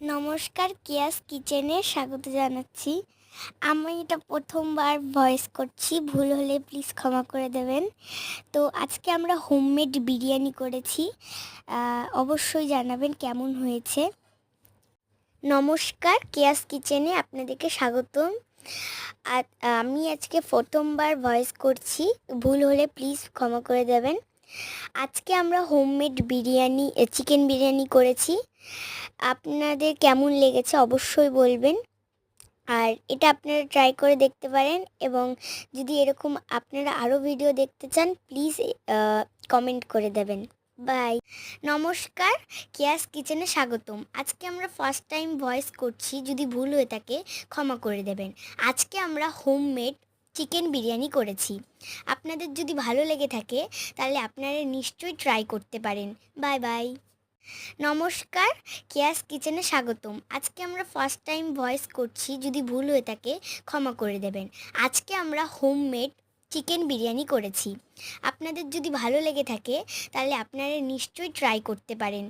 নমস্কার, কেয়াস কিচেনে স্বাগত জানাচ্ছি। আমি এটা প্রথমবার ভয়েস করছি, ভুল হলে প্লিজ ক্ষমা করে দেবেন। তো আজকে আমরা হোমমেড বিরিয়ানি করেছি, অবশ্যই জানাবেন কেমন হয়েছে। নমস্কার, কেয়াস কিচেনে আপনাদেরকে স্বাগতম। আর আমি আজকে প্রথমবার ভয়েস করছি, ভুল হলে প্লিজ ক্ষমা করে দেবেন। আজকে আমরা হোমমেড বিরিয়ানি, চিকেন বিরিয়ানি করেছি। আপনাদের কেমন লেগেছে অবশ্যই বলবেন। আর এটা আপনারা ট্রাই করে দেখতে পারেন, এবং যদি এরকম আপনারা আরও ভিডিও দেখতে চান প্লিজ কমেন্ট করে দেবেন। বাই। নমস্কার, কেয়াস কিচেনে স্বাগতম। আজকে আমরা ফার্স্ট টাইম ভয়েস করছি, যদি ভুল হয়ে থাকে ক্ষমা করে দেবেন। আজকে আমরা হোমমেড চিকেন বিরিয়ানি করেছি। আপনাদের যদি ভালো লেগে থাকে তাহলে আপনারা নিশ্চয়ই ট্রাই করতে পারেন। Bye bye. নমস্কার, কেয়াস কিচেনে স্বাগতম। আজকে আমরা ফার্স্ট টাইম ভয়েস করছি, যদি ভুল হয়ে থাকে ক্ষমা করে দেবেন। আজকে আমরা হোমমেড চিকেন বিরিয়ানি করেছি। আপনাদের যদি ভালো লেগে থাকে তাহলে আপনারা নিশ্চয়ই ট্রাই করতে পারেন।